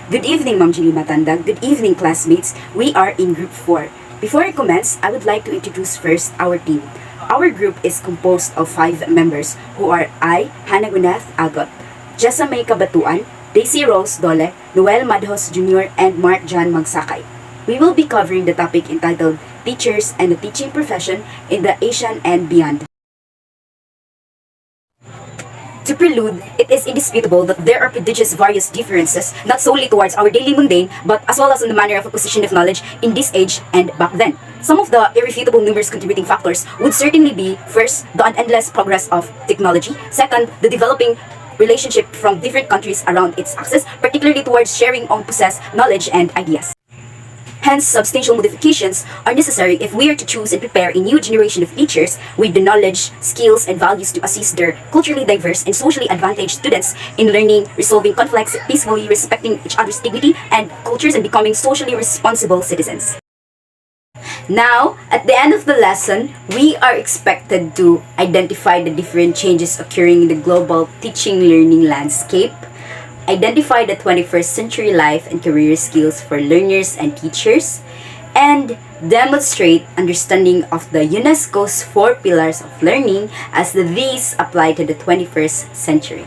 Good evening, Ma'am Julie Matanda. Good evening, classmates. We are in Group 4. Before I commence, I would like to introduce first our team. Our group is composed of 5 members who are I, Gwyneth, Agot, Jessa May Cabatuan, Daisy Rose Dole, Noel Madjus Jr, and Magsacay. We will be covering the topic entitled Teachers and the Teaching Profession in the Asian and Beyond. To prelude, it is indisputable that there are prodigious various differences, not solely towards our daily mundane, but as well as in the manner of acquisition of knowledge in this age and back then. Some of the irrefutable numerous contributing factors would certainly be, first, the endless progress of technology, second, the developing relationship from different countries around its axis, particularly towards sharing on possessed knowledge and ideas. Hence, substantial modifications are necessary if we are to choose and prepare a new generation of teachers with the knowledge, skills, and values to assist their culturally diverse and socially advantaged students in learning, resolving conflicts peacefully, respecting each other's dignity and cultures, and becoming socially responsible citizens. Now, at the end of the lesson, we are expected to identify the different changes occurring in the global teaching-learning landscape, identify the 21st century life and career skills for learners and teachers, and demonstrate understanding of the UNESCO's 4 pillars of learning as these apply to the 21st century.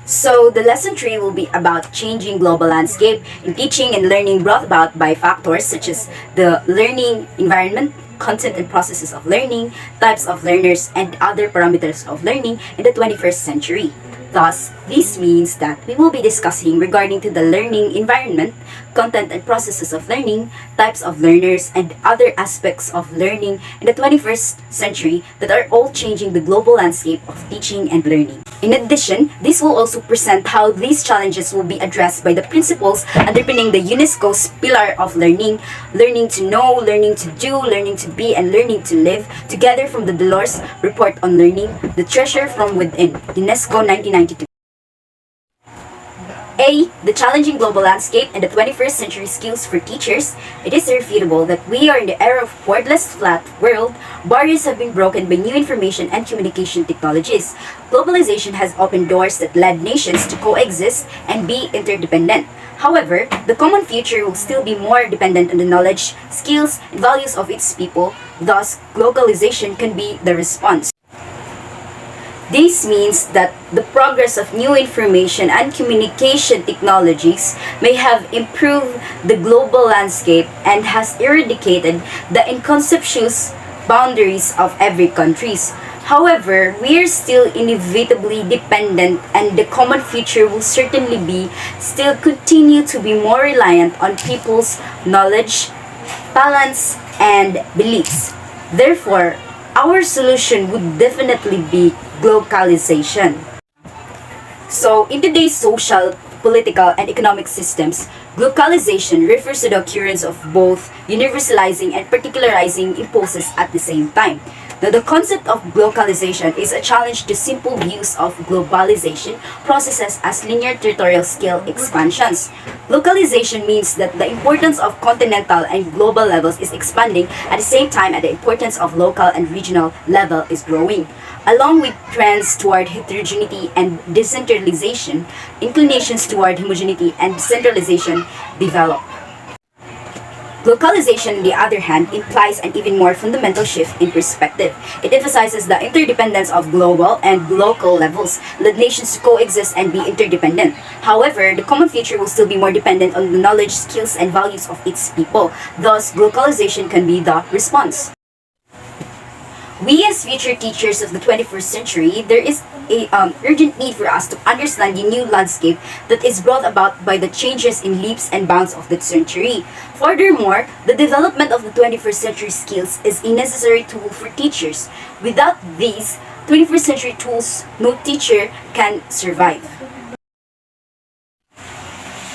So, the lesson 3 will be about changing global landscape in teaching and learning brought about by factors such as the learning environment, content and processes of learning, types of learners, and other parameters of learning in the 21st century. Thus, this means that we will be discussing regarding to the learning environment, content and processes of learning, types of learners, and other aspects of learning in the 21st century that are all changing the global landscape of teaching and learning. In addition, this will also present how these challenges will be addressed by the principles underpinning the UNESCO's pillar of learning, learning to know, learning to do, learning to be, and learning to live, together from the Delors Report on Learning, The Treasure from Within, UNESCO 1992. A. The challenging global landscape and the 21st century skills for teachers. It is irrefutable that we are in the era of wordless flat world. Barriers have been broken by new information and communication technologies. Globalization has opened doors that led nations to coexist and be interdependent. However, the common future will still be more dependent on the knowledge, skills, and values of its people. Thus, globalization can be the response. This means that the progress of new information and communication technologies may have improved the global landscape and has eradicated the inconspicuous boundaries of every countries. However, we are still inevitably dependent, and the common future will certainly be still continue to be more reliant on people's knowledge, talents, and beliefs. Therefore, our solution would definitely be globalization. So, in today's social, political, and economic systems, globalization refers to the occurrence of both universalizing and particularizing impulses at the same time. Now, the concept of globalization is a challenge to simple views of globalization processes as linear territorial scale expansions. Localization means that the importance of continental and global levels is expanding at the same time as the importance of local and regional level is growing. Along with trends toward heterogeneity and decentralization, inclinations toward homogeneity and decentralization develop. Localization, on the other hand, implies an even more fundamental shift in perspective. It emphasizes the interdependence of global and local levels, led nations to coexist and be interdependent. However, the common future will still be more dependent on the knowledge, skills, and values of its people. Thus, globalization can be the response. We as future teachers of the 21st century, there is a urgent need for us to understand the new landscape that is brought about by the changes in leaps and bounds of the century. Furthermore, the development of the 21st century skills is a necessary tool for teachers. Without these 21st century tools, no teacher can survive.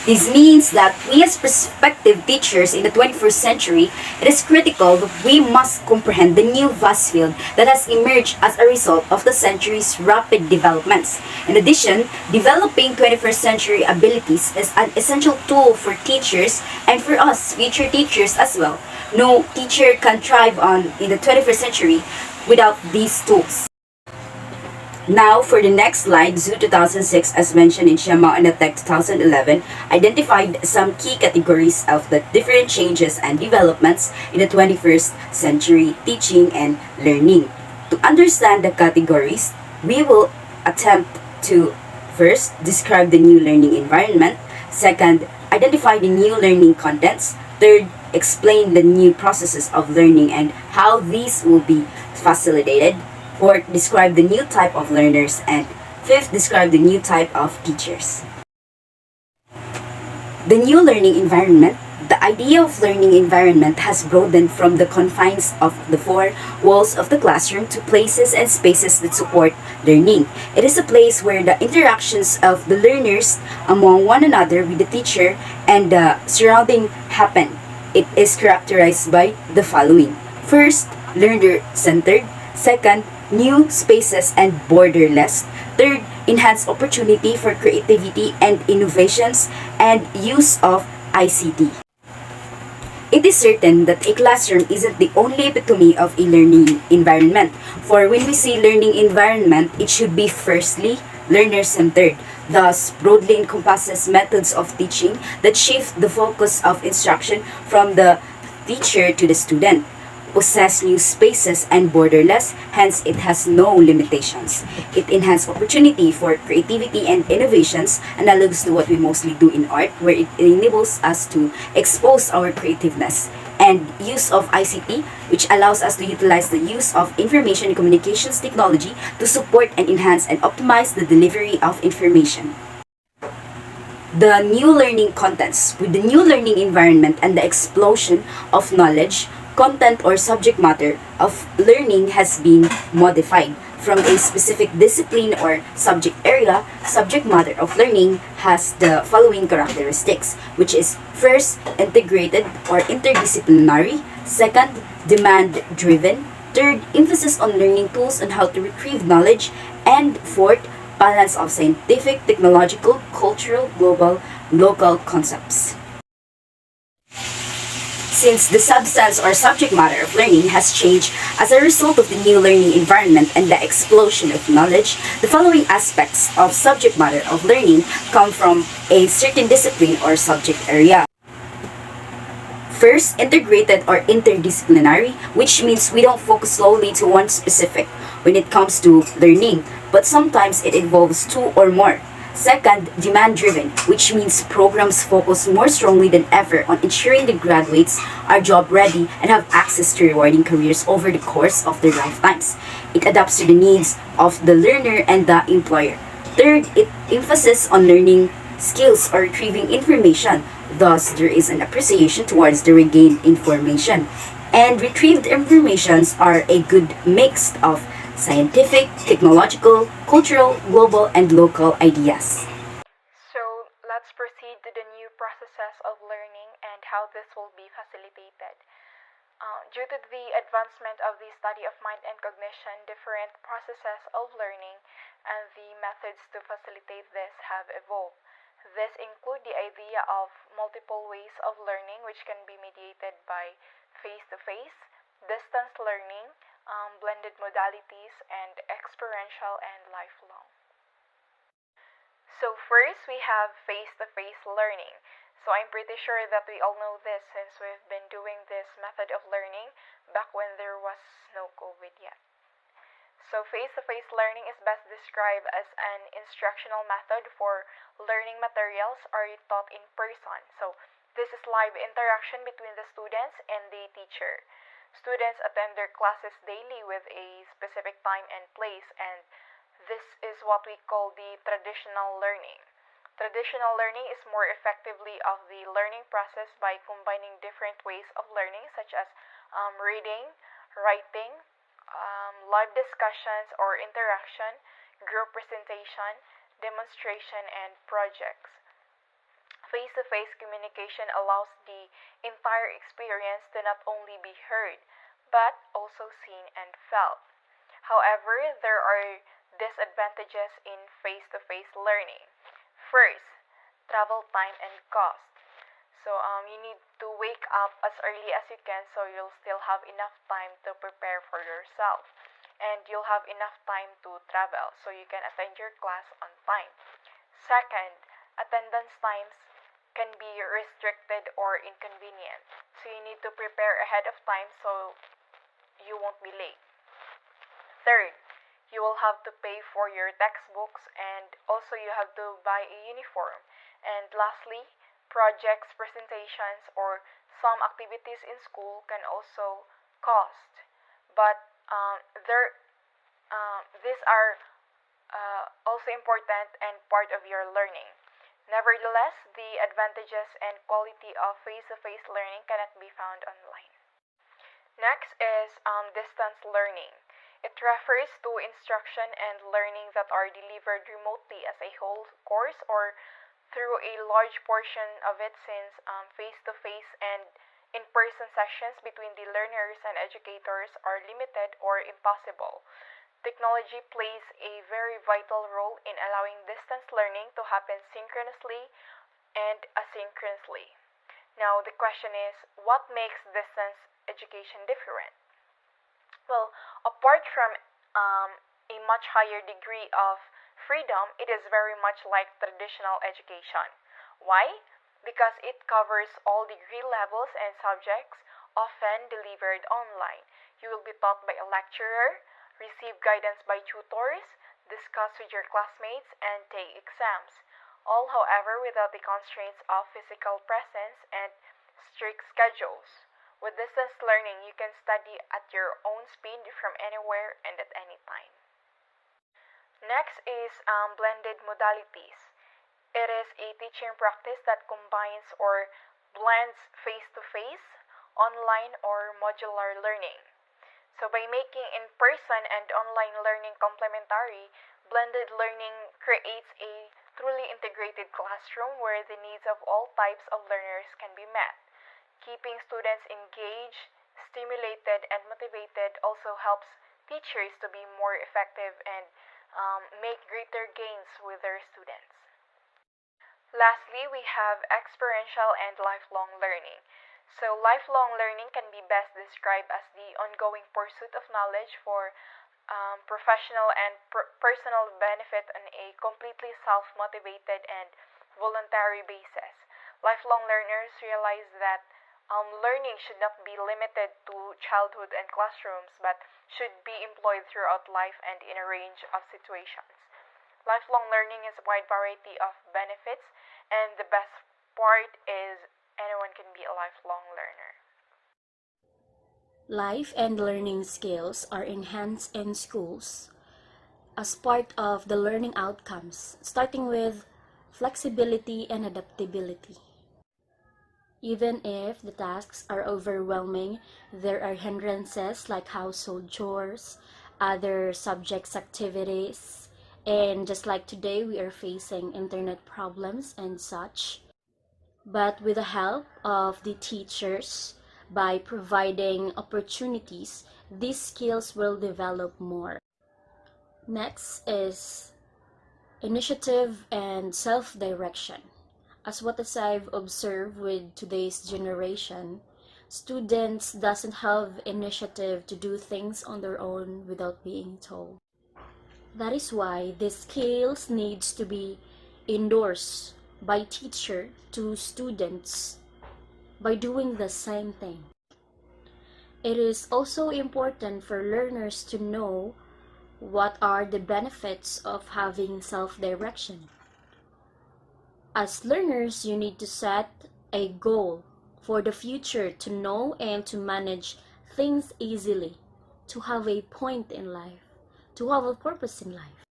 This means that we as prospective teachers in the 21st century, it is critical that we must comprehend the new vast field that has emerged as a result of the century's rapid developments. In addition, developing 21st century abilities is an essential tool for teachers and for us future teachers as well. No teacher can thrive in the 21st century without these tools. Now, for the next slide, Zoo 2006, as mentioned in Shema and Tech 2011, identified some key categories of the different changes and developments in the 21st century teaching and learning. To understand the categories, we will attempt to first describe the new learning environment, second, identify the new learning contents, third, explain the new processes of learning and how these will be facilitated, fourth, describe the new type of learners, and fifth, describe the new type of teachers. The new learning environment. The idea of learning environment has broadened from the confines of the four walls of the classroom to places and spaces that support learning. It is a place where the interactions of the learners among one another with the teacher and the surrounding happen. It is characterized by the following. First, learner-centered. Second, new spaces and borderless. Third, enhanced opportunity for creativity and innovations and use of ICT. It is certain that a classroom isn't the only epitome of a learning environment. For when we say learning environment, it should be firstly learner-centered, thus broadly encompasses methods of teaching that shift the focus of instruction from the teacher to the student, possess new spaces and borderless, hence it has no limitations. It enhances opportunity for creativity and innovations, analogous to what we mostly do in art, where it enables us to expose our creativeness. And use of ICT, which allows us to utilize the use of information and communications technology to support and enhance and optimize the delivery of information. The new learning contents. With the new learning environment and the explosion of knowledge, content or subject matter of learning has been modified. From a specific discipline or subject area, subject matter of learning has the following characteristics, which is first, integrated or interdisciplinary, second, demand-driven, third, emphasis on learning tools on how to retrieve knowledge, and fourth, balance of scientific, technological, cultural, global, local concepts. Since the substance or subject matter of learning has changed as a result of the new learning environment and the explosion of knowledge, the following aspects of subject matter of learning come from a certain discipline or subject area. First, integrated or interdisciplinary, which means we don't focus solely to one specific when it comes to learning, but sometimes it involves two or more. Second, demand-driven, which means programs focus more strongly than ever on ensuring the graduates are job-ready and have access to rewarding careers over the course of their lifetimes. It adapts to the needs of the learner and the employer. Third, it emphasizes on learning skills or retrieving information. Thus, there is an appreciation towards the regained information. And retrieved informations are a good mix of scientific, technological, cultural, global, and local ideas. So let's proceed to the new processes of learning and how this will be facilitated. Due to the advancement of the study of mind and cognition, different processes of learning and the methods to facilitate this have evolved. This include the idea of multiple ways of learning which can be mediated by face-to-face, distance learning, blended modalities, and experiential and lifelong. So first, we have face-to-face learning. So I'm pretty sure that we all know this since we've been doing this method of learning back when there was no COVID yet. So face-to-face learning is best described as an instructional method for learning materials are taught in person. So this is live interaction between the students and the teacher. Students attend their classes daily with a specific time and place, and this is what we call the traditional learning. Traditional learning is more effectively of the learning process by combining different ways of learning such as reading, writing, live discussions or interaction, group presentation, demonstration, and projects. Face-to-face communication allows the entire experience to not only be heard, but also seen and felt. However, there are disadvantages in face-to-face learning. First, travel time and cost. So you need to wake up as early as you can so you'll still have enough time to prepare for yourself. and you'll have enough time to travel so you can attend your class on time. Second, attendance times can be restricted or inconvenient. So you need to prepare ahead of time so you won't be late. Third, you will have to pay for your textbooks and also you have to buy a uniform. And lastly, projects, presentations, or some activities in school can also cost. But these are also important and part of your learning. Nevertheless, the advantages and quality of face-to-face learning cannot be found online. Next is distance learning. It refers to instruction and learning that are delivered remotely as a whole course or through a large portion of it, since face-to-face and in-person sessions between the learners and educators are limited or impossible. Technology plays a very vital role in allowing distance learning to happen synchronously and asynchronously. Now, the question is, what makes distance education different? Well, apart from a much higher degree of freedom, it is very much like traditional education. Why? Because it covers all degree levels and subjects, often delivered online. You will be taught by a lecturer, receive guidance by tutors, discuss with your classmates, and take exams. All, however, without the constraints of physical presence and strict schedules. With distance learning, you can study at your own speed from anywhere and at any time. Next is blended modalities. It is a teaching practice that combines or blends face-to-face, online, or modular learning. So by making in-person and online learning complementary, blended learning creates a truly integrated classroom where the needs of all types of learners can be met. Keeping students engaged, stimulated, and motivated also helps teachers to be more effective and make greater gains with their students. Lastly, we have experiential and lifelong learning. So, lifelong learning can be best described as the ongoing pursuit of knowledge for professional and personal benefit on a completely self-motivated and voluntary basis. Lifelong learners realize that learning should not be limited to childhood and classrooms, but should be employed throughout life and in a range of situations. Lifelong learning has a wide variety of benefits, and the best part is anyone can be a lifelong learner. Life and learning skills are enhanced in schools as part of the learning outcomes, starting with flexibility and adaptability. Even if the tasks are overwhelming, there are hindrances like household chores, other subjects activities, and just like today we are facing internet problems and such. But with the help of the teachers, by providing opportunities, these skills will develop more. Next is initiative and self-direction. As what as I've observed with today's generation, students doesn't have initiative to do things on their own without being told. That is why these skills needs to be endorsed by teacher to students by doing the same thing. It is also important for learners to know what are the benefits of having self-direction. As learners, you need to set a goal for the future to know and to manage things easily, to have a point in life, to have a purpose in life.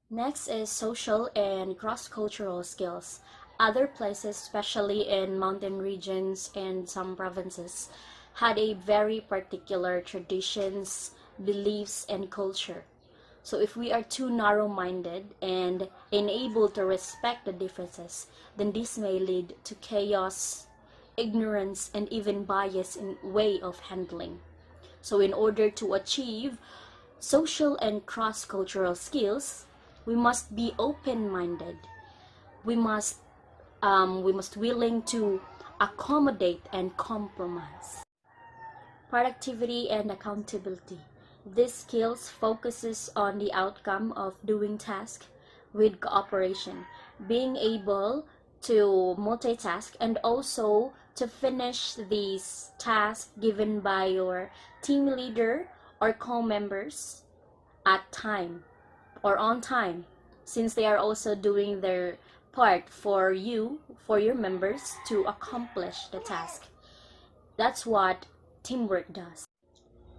Next is social and cross-cultural skills. Other places, especially in mountain regions and some provinces, had a very particular traditions, beliefs, and culture. So if we are too narrow-minded and unable to respect the differences, then this may lead to chaos, ignorance, and even bias in way of handling. So in order to achieve social and cross-cultural skills, we must be open-minded. We must willing to accommodate and compromise. Productivity and accountability. These skills focuses on the outcome of doing tasks with cooperation, being able to multitask and also to finish these tasks given by your team leader or co-members at time or on time, since they are also doing their part for you, for your members to accomplish the task. That's what teamwork does.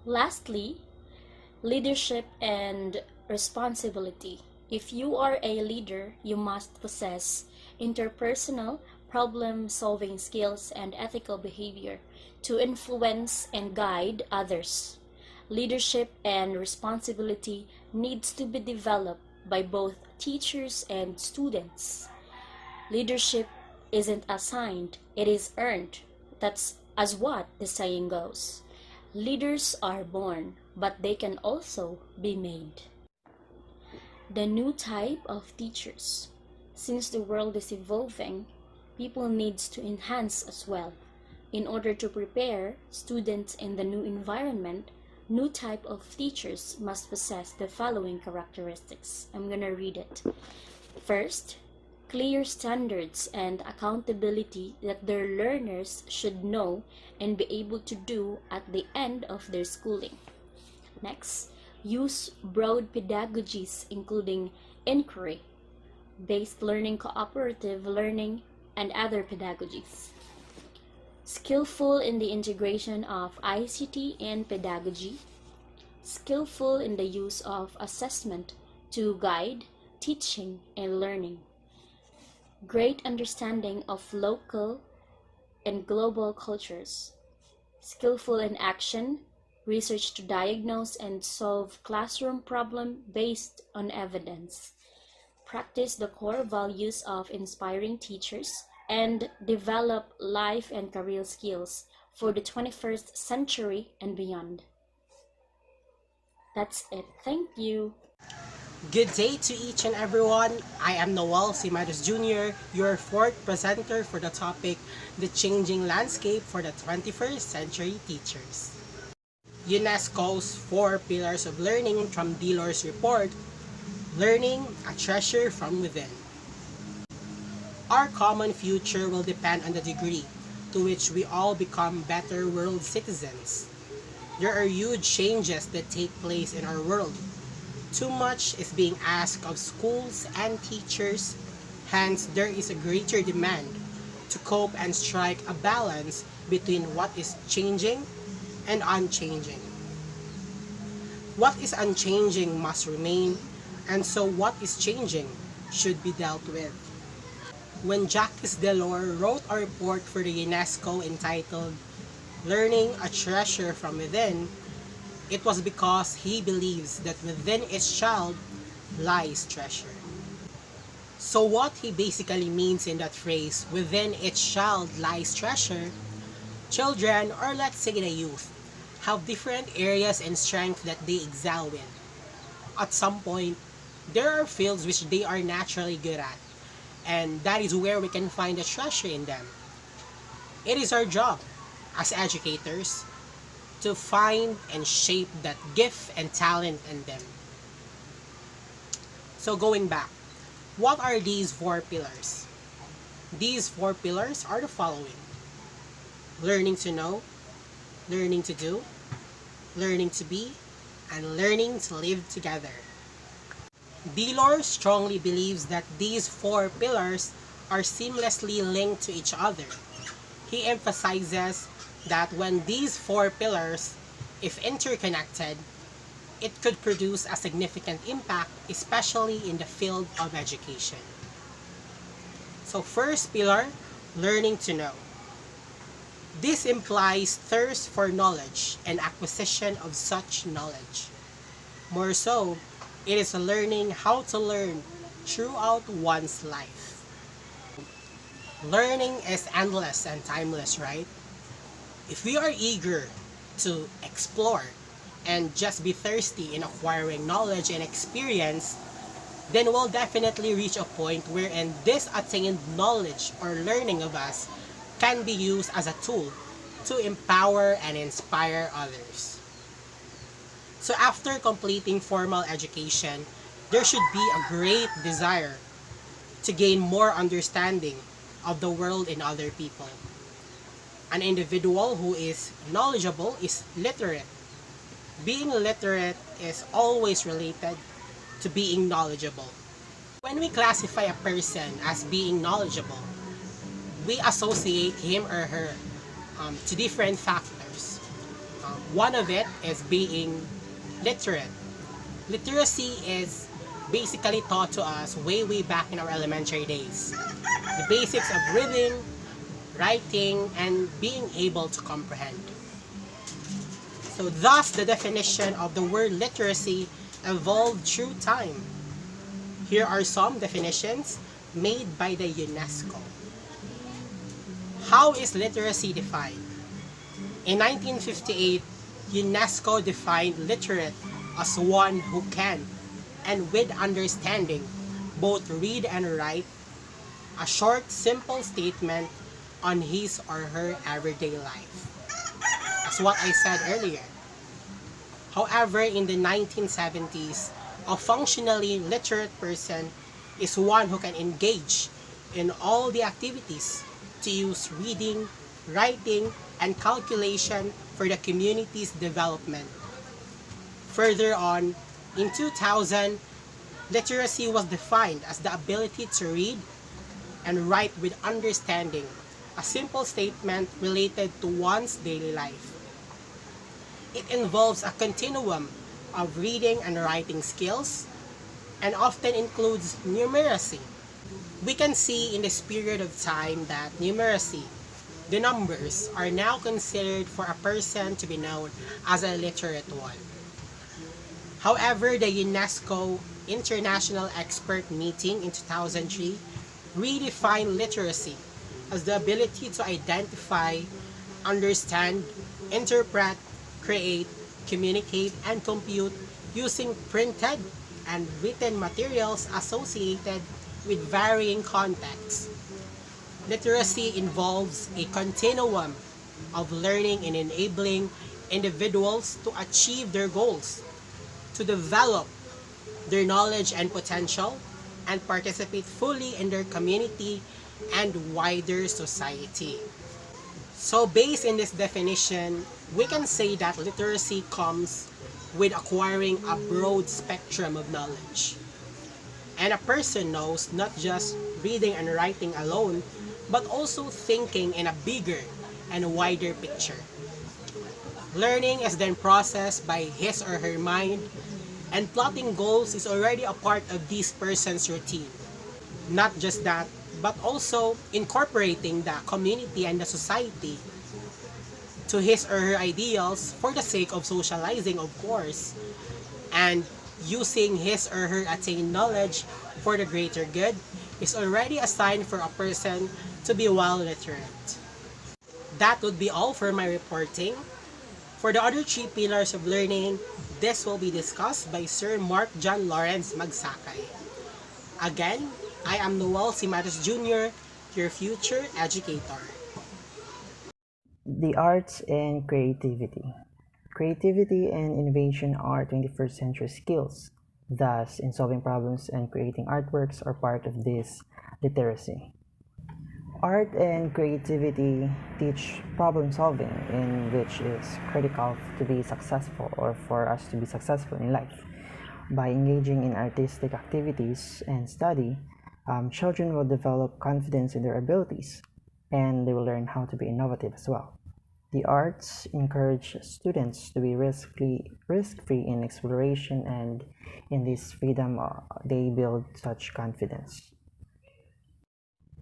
Lastly, leadership and responsibility. If you are a leader, you must possess interpersonal problem-solving skills and ethical behavior to influence and guide others. Leadership and responsibility needs to be developed by both teachers and students. Leadership isn't assigned, it is earned. That's as what the saying goes. Leaders are born, but they can also be made. The new type of teachers. Since the world is evolving, people needs to enhance as well. In order to prepare students in the new environment, new type of teachers must possess the following characteristics. I'm gonna read it. First, clear standards and accountability that their learners should know and be able to do at the end of their schooling. Next, use broad pedagogies including inquiry, based learning, cooperative learning, and other pedagogies. Skillful in the integration of ICT and pedagogy. Skillful in the use of assessment to guide teaching and learning. Great understanding of local and global cultures. Skillful in action, research to diagnose and solve classroom problem based on evidence. Practice the core values of inspiring teachers and develop life and career skills for the 21st century and beyond. That's it. Thank you. Good day to each and everyone. I am Noel C. Madjus Jr., your fourth presenter for the topic, The Changing Landscape for the 21st Century Teachers. UNESCO's 4 Pillars of Learning from Dole's report, Learning, a Treasure from Within. Our common future will depend on the degree to which we all become better world citizens. There are huge changes that take place in our world. Too much is being asked of schools and teachers, hence there is a greater demand to cope and strike a balance between what is changing and unchanging. What is unchanging must remain, and so what is changing should be dealt with. When Jacques Delors wrote a report for the UNESCO entitled Learning, a Treasure from Within, it was because he believes that within each child lies treasure. So what he basically means in that phrase, within each child lies treasure, children, or let's say the youth, have different areas and strengths that they excel with. At some point, there are fields which they are naturally good at, and that is where we can find the treasure in them. It is our job as educators to find and shape that gift and talent in them. So going back, what are these 4 pillars? These 4 pillars are the following: learning to know, learning to do, learning to be, and learning to live together. Delors strongly believes that these 4 pillars are seamlessly linked to each other. He emphasizes that when these 4 pillars, if interconnected, it could produce a significant impact, especially in the field of education. So first pillar, learning to know. This implies thirst for knowledge and acquisition of such knowledge. More so, it is learning how to learn throughout one's life. Learning is endless and timeless, right? If we are eager to explore and just be thirsty in acquiring knowledge and experience, then we'll definitely reach a point wherein this attained knowledge or learning of us can be used as a tool to empower and inspire others. So after completing formal education, there should be a great desire to gain more understanding of the world and other people. An individual who is knowledgeable is literate. Being literate is always related to being knowledgeable. When we classify a person as being knowledgeable, we associate him or her to different factors. One of it is being literate. Literacy is basically taught to us way back in our elementary days. The basics of reading, writing, and being able to comprehend. So thus the definition of the word literacy evolved through time. Here are some definitions made by the UNESCO. How is literacy defined? In 1958, UNESCO defined literate as one who can, and with understanding, both read and write, a short, simple statement on his or her everyday life. As what I said earlier. However, in the 1970s, a functionally literate person is one who can engage in all the activities to use reading, writing, and calculation for the community's development. Further on, in 2000, literacy was defined as the ability to read and write with understanding, a simple statement related to one's daily life. It involves a continuum of reading and writing skills and often includes numeracy. We can see in this period of time that numeracy, the numbers, are now considered for a person to be known as a literate one. However, the UNESCO International Expert Meeting in 2003 redefined literacy as the ability to identify, understand, interpret, create, communicate, and compute using printed and written materials associated with varying contexts. Literacy involves a continuum of learning and enabling individuals to achieve their goals, to develop their knowledge and potential, and participate fully in their community and wider society. So based in this definition, we can say that literacy comes with acquiring a broad spectrum of knowledge. And a person knows not just reading and writing alone, but also thinking in a bigger and wider picture. Learning is then processed by his or her mind, and plotting goals is already a part of this person's routine. Not just that, but also incorporating the community and the society to his or her ideals for the sake of socializing, of course, and using his or her attained knowledge for the greater good is already a sign for a person to be well literate. That would be all for my reporting. For the other three pillars of learning, this will be discussed by Sir Mark John Lorenz Magsacay. Again, I am Noel C. Madjus Jr., your future educator. The arts and creativity. Creativity and innovation are 21st century skills. Thus, in solving problems and creating artworks are part of this literacy. Art and creativity teach problem solving, in which is critical to be successful or for us to be successful in life. By engaging in artistic activities and study, children will develop confidence in their abilities, and they will learn how to be innovative as well. The arts encourage students to be risk-free in exploration, and in this freedom, they build such confidence.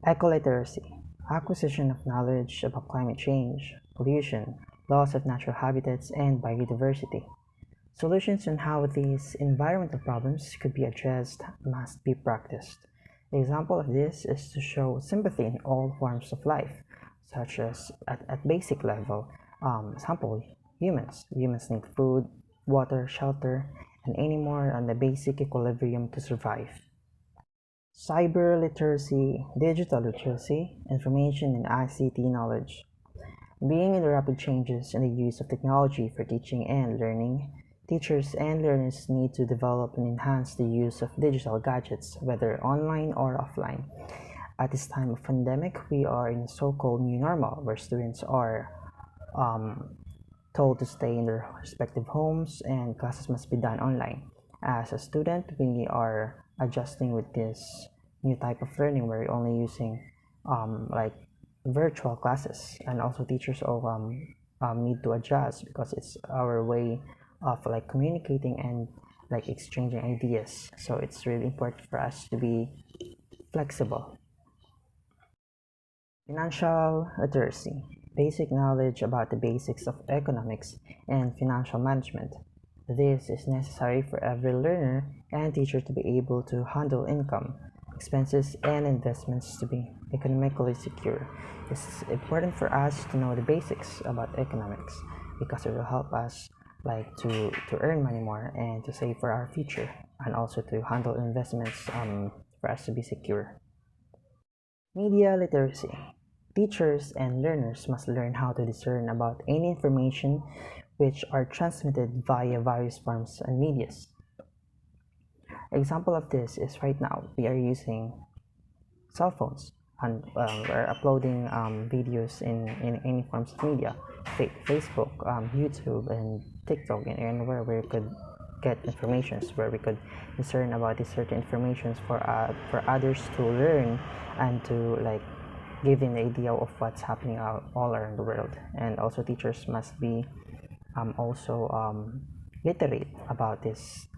Ecoliteracy, acquisition of knowledge about climate change, pollution, loss of natural habitats, and biodiversity. Solutions on how these environmental problems could be addressed must be practiced. An example of this is to show sympathy in all forms of life, such as at basic level, example, humans. Humans need food, water, shelter, and any more on the basic equilibrium to survive. Cyber literacy, digital literacy, information and ICT knowledge. Being in the rapid changes in the use of technology for teaching and learning, Teachers and learners need to develop and enhance the use of digital gadgets, whether online or offline. At this time of pandemic, we are in a so-called new normal where students are told to stay in their respective homes and classes must be done online. As a student, we are adjusting with this new type of learning where we're only using like virtual classes, and also teachers need to adjust because it's our way of like communicating and like exchanging ideas. So it's really important for us to be flexible. Financial literacy, basic knowledge about the basics of economics and financial management. This is necessary for every learner and teacher to be able to handle income, expenses, and investments to be economically secure. It's important for us to know the basics about economics because it will help us like to earn money more and to save for our future, and also to handle investments for us to be secure. Media literacy. Teachers and learners must learn how to discern about any information which are transmitted via various forms and medias. Example of this is right now we are using cell phones and we're uploading videos in any forms of media, Facebook, YouTube, and TikTok, and anywhere where we could get informations, where we could discern about these certain informations for others to learn and to like give them the idea of what's happening all around the world. And also teachers must be also literate about this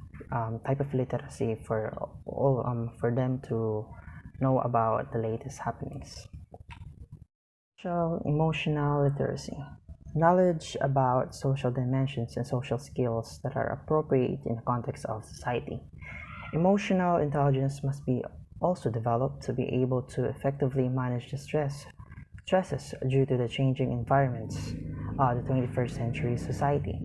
type of literacy for all for them to know about the latest happenings. Social emotional literacy, knowledge about social dimensions and social skills that are appropriate in the context of society. Emotional intelligence must be also developed to be able to effectively manage the stresses due to the changing environments of the 21st century society.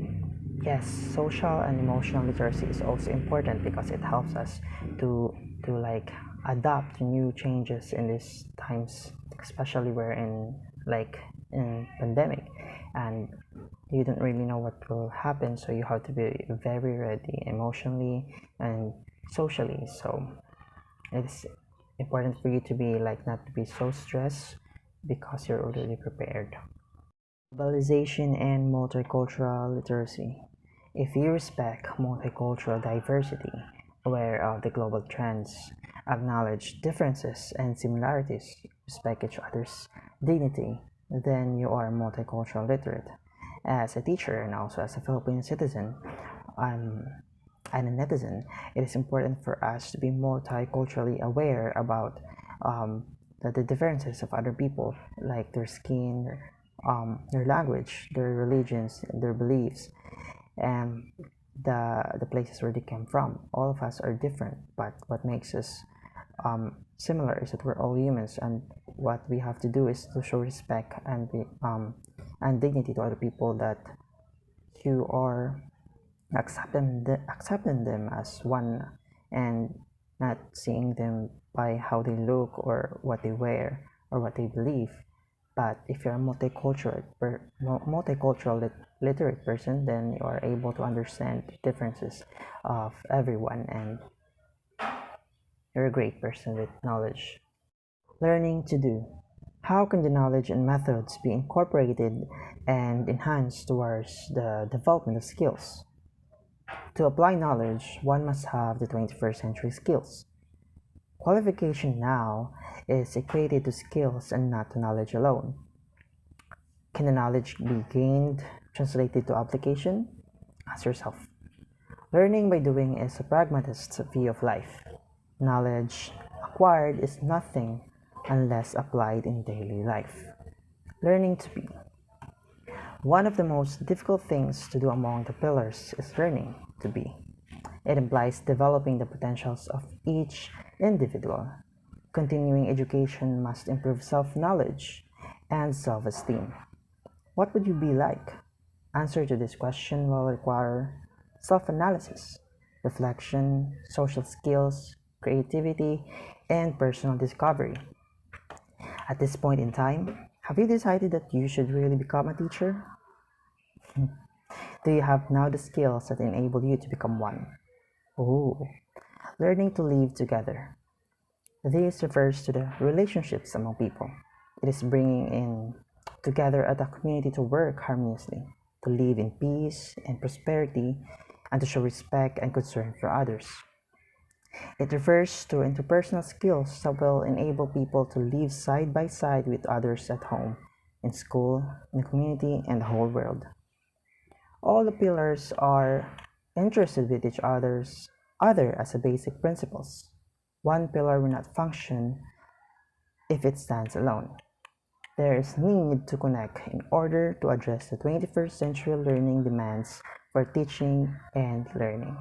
Yes, social and emotional literacy is also important because it helps us to like adapt to new changes in these times, especially we're in pandemic and you don't really know what will happen, so you have to be very ready emotionally and socially. So it's important for you to be like not to be so stressed because you're already prepared. Globalization and multicultural literacy. If you respect multicultural diversity, aware of the global trends, acknowledge differences and similarities, respect each other's dignity, then you are multicultural literate. As a teacher and also as a Filipino citizen, and a netizen, it is important for us to be multiculturally aware about the differences of other people, like their skin, their language, their religions, their beliefs, and the places where they came from. All of us are different, but what makes us similar is that we're all humans, and what we have to do is to show respect and dignity to other people, that you are accepting them as one and not seeing them by how they look or what they wear or what they believe. But if you're a multicultural literate person, then you are able to understand the differences of everyone, and you're a great person with knowledge. Learning to do. How can the knowledge and methods be incorporated and enhanced towards the development of skills? To apply knowledge, one must have the 21st century skills. Qualification now is equated to skills and not to knowledge alone. Can the knowledge be gained, translated to application? Ask yourself. Learning by doing is a pragmatist view of life. Knowledge acquired is nothing unless applied in daily life. Learning to be. One of the most difficult things to do among the pillars is learning to be. It implies developing the potentials of each individual. Continuing education must improve self-knowledge and self-esteem. What would you be like? Answer to this question will require self-analysis, reflection, social skills, creativity, and personal discovery. At this point in time, have you decided that you should really become a teacher? Do you have now the skills that enable you to become one? Ooh, learning to live together. This refers to the relationships among people. It is bringing in together as a community to work harmoniously, to live in peace and prosperity, and to show respect and concern for others. It refers to interpersonal skills that will enable people to live side by side with others at home, in school, in the community, and the whole world. All the pillars are interested with each other as a basic principles. One pillar will not function if it stands alone. There is need to connect in order to address the 21st century learning demands for teaching and learning.